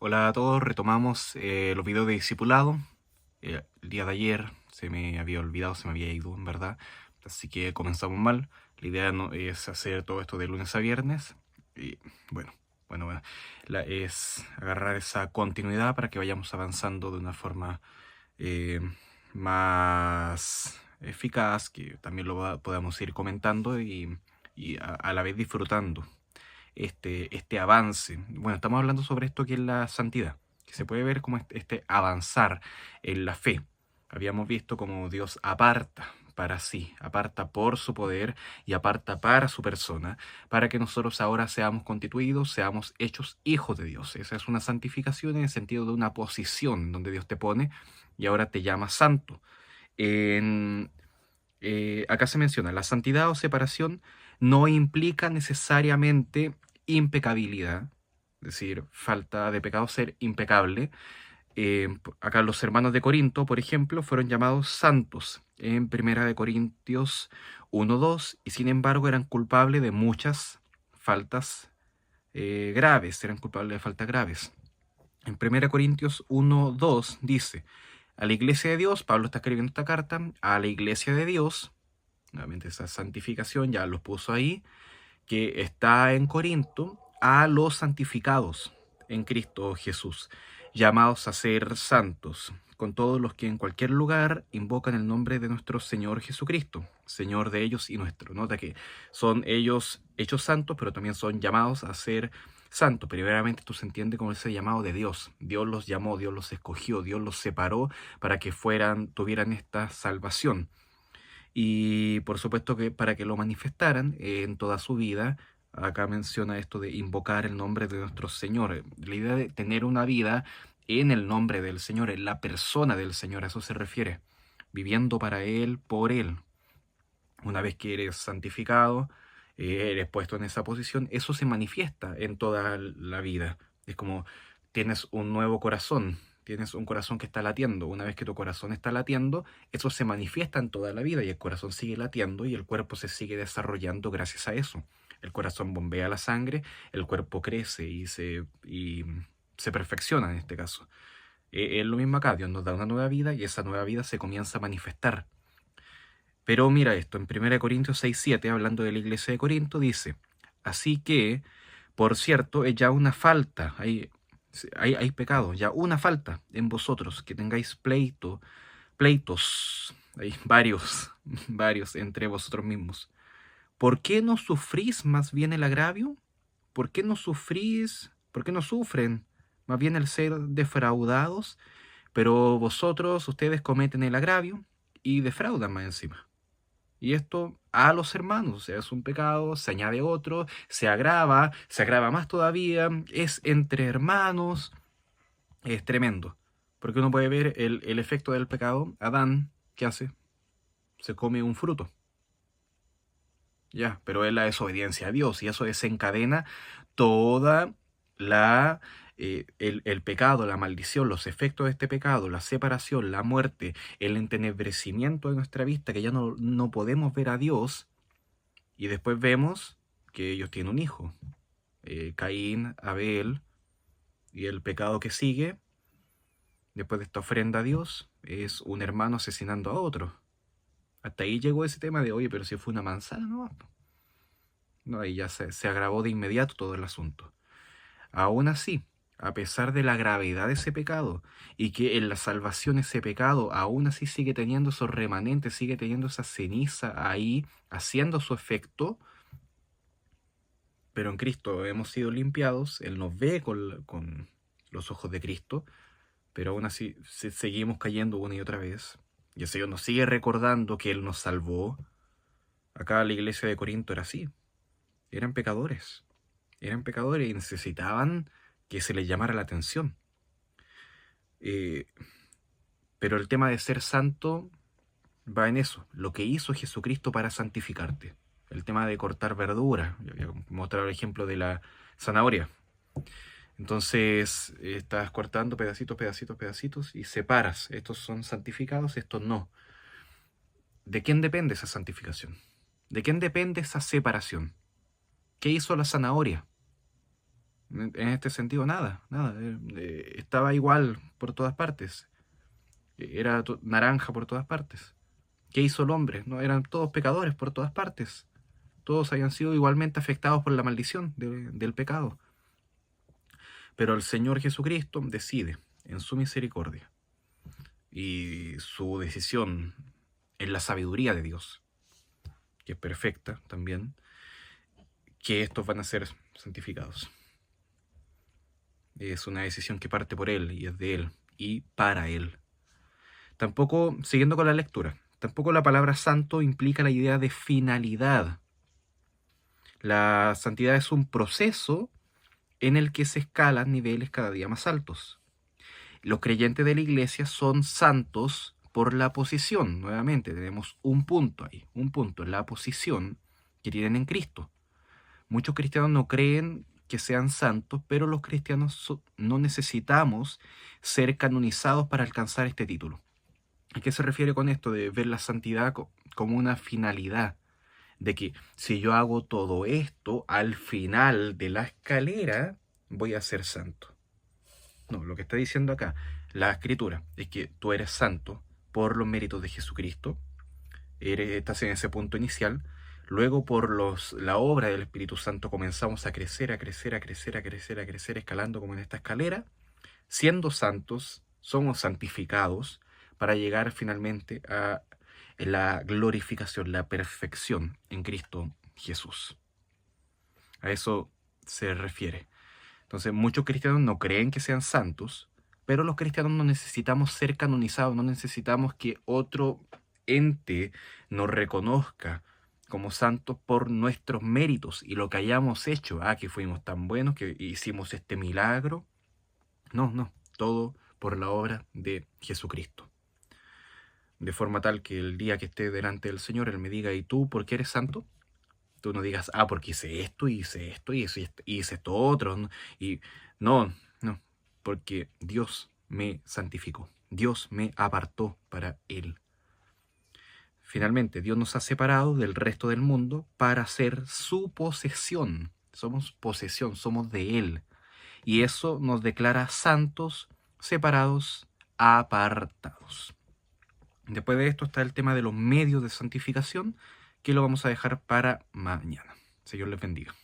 Hola a todos, retomamos los videos de discipulado. El día de ayer se me había olvidado, se me había ido, en verdad. Así que comenzamos mal. La idea no es hacer todo esto de lunes a viernes. Y bueno, bueno, es agarrar esa continuidad para que vayamos avanzando de una forma eh, más eficaz, que también podamos ir comentando y a la vez disfrutando este avance. Bueno, estamos hablando sobre esto que es la santidad, que se puede ver como este avanzar en la fe. Habíamos visto como Dios aparta para sí, aparta por su poder y aparta para su persona, para que nosotros ahora seamos constituidos, seamos hechos hijos de Dios. Esa es una santificación en el sentido de una posición donde Dios te pone y ahora te llama santo. En, Acá se menciona, la santidad o separación no implica necesariamente impecabilidad, es decir, falta de pecado, ser impecable. Acá los hermanos de Corinto, por ejemplo, fueron llamados santos en Primera de Corintios 1:2 y sin embargo eran culpables de muchas faltas graves, eran culpables de faltas graves. En Primera Corintios 1:2 dice, a la iglesia de Dios, Pablo está escribiendo esta carta, a la iglesia de Dios, nuevamente esa santificación ya los puso ahí, que está en Corinto, a los santificados en Cristo Jesús, llamados a ser santos, con todos los que en cualquier lugar invocan el nombre de nuestro Señor Jesucristo, Señor de ellos y nuestro. Nota que son ellos hechos santos, pero también son llamados a ser santos. Primeramente esto se entiende como ese llamado de Dios. Dios los llamó, Dios los escogió, Dios los separó para que tuvieran esta salvación. Y por supuesto que para que lo manifestaran en toda su vida, acá menciona esto de invocar el nombre de nuestro Señor. La idea de tener una vida en el nombre del Señor, en la persona del Señor, a eso se refiere. Viviendo para Él, por Él. Una vez que eres santificado, eres puesto en esa posición, eso se manifiesta en toda la vida. Es como tienes un nuevo corazón, tienes un corazón que está latiendo. Una vez que tu corazón está latiendo, eso se manifiesta en toda la vida y el corazón sigue latiendo y el cuerpo se sigue desarrollando gracias a eso. El corazón bombea la sangre, el cuerpo crece y se perfecciona en este caso. Es lo mismo acá, Dios nos da una nueva vida y esa nueva vida se comienza a manifestar. Pero mira esto, en 1 Corintios 6:7, hablando de la iglesia de Corinto, dice, así que, por cierto, es ya una falta, hay pecado, ya una falta en vosotros, que tengáis pleitos, hay varios, varios entre vosotros mismos. ¿Por qué no sufrís más bien el agravio? ¿Por qué no sufrís? ¿Por qué no sufren más bien el ser defraudados? Pero vosotros, ustedes cometen el agravio y defraudan más encima. Y esto a los hermanos, o sea, es un pecado, se añade otro, se agrava más todavía, es entre hermanos, es tremendo. Porque uno puede ver el efecto del pecado. Adán, ¿qué hace? Se come un fruto. Ya, pero es la desobediencia a Dios y eso desencadena toda el pecado, la maldición, los efectos de este pecado, la separación, la muerte, el entenebrecimiento de nuestra vista, que ya no podemos ver a Dios. Y después vemos que ellos tienen un hijo, Caín, Abel, y el pecado que sigue, después de esta ofrenda a Dios, es un hermano asesinando a otro. Hasta ahí llegó ese tema de, oye, pero si fue una manzana, ¿no? No, ahí ya se agravó de inmediato todo el asunto. Aún así, a pesar de la gravedad de ese pecado, y que en la salvación ese pecado aún así sigue teniendo esos remanentes, sigue teniendo esa ceniza ahí, haciendo su efecto, pero en Cristo hemos sido limpiados, Él nos ve con los ojos de Cristo, pero aún así seguimos cayendo una y otra vez. Y el Señor nos sigue recordando que Él nos salvó. Acá la iglesia de Corinto era así, eran pecadores y necesitaban que se les llamara la atención. Eh, pero el tema de ser santo va en eso, lo que hizo Jesucristo para santificarte. El tema de cortar verdura, yo voy a mostrar el ejemplo de la zanahoria. Entonces estás cortando pedacitos, pedacitos, pedacitos y separas. Estos son santificados, estos no. ¿De quién depende esa santificación? ¿De quién depende esa separación? ¿Qué hizo la zanahoria? En este sentido, nada, nada. Estaba igual por todas partes. Era naranja por todas partes. ¿Qué hizo el hombre? No, eran todos pecadores por todas partes. Todos habían sido igualmente afectados por la maldición del pecado. Pero el Señor Jesucristo decide, en su misericordia, y su decisión en la sabiduría de Dios, que es perfecta también, que estos van a ser santificados. Es una decisión que parte por Él, y es de Él, y para Él. Tampoco, siguiendo con la lectura, tampoco la palabra santo implica la idea de finalidad. La santidad es un proceso en el que se escalan niveles cada día más altos. Los creyentes de la iglesia son santos por la posición. Nuevamente, tenemos un punto ahí, un punto en la posición que tienen en Cristo. Muchos cristianos no creen que sean santos, pero los cristianos no necesitamos ser canonizados para alcanzar este título. ¿A qué se refiere con esto de ver la santidad como una finalidad? De que si yo hago todo esto, al final de la escalera voy a ser santo. No, lo que está diciendo acá la Escritura es que tú eres santo por los méritos de Jesucristo, estás en ese punto inicial, luego por la obra del Espíritu Santo comenzamos a crecer, a crecer, a crecer, a crecer, a crecer, escalando como en esta escalera, siendo santos, somos santificados para llegar finalmente a la glorificación, la perfección en Cristo Jesús. A eso se refiere. Entonces, muchos cristianos no creen que sean santos, pero los cristianos no necesitamos ser canonizados, no necesitamos que otro ente nos reconozca como santos por nuestros méritos y lo que hayamos hecho. Ah, que fuimos tan buenos, que hicimos este milagro. No, no, todo por la obra de Jesucristo. De forma tal que el día que esté delante del Señor, Él me diga, ¿y tú por qué eres santo? Tú no digas, ah, porque hice esto, hice esto, y hice esto otro. ¿No? Y no, no, porque Dios me santificó. Dios me apartó para Él. Finalmente, Dios nos ha separado del resto del mundo para ser su posesión. Somos posesión, somos de Él. Y eso nos declara santos, separados, apartados. Después de esto está el tema de los medios de santificación, que lo vamos a dejar para mañana. Señor les bendiga.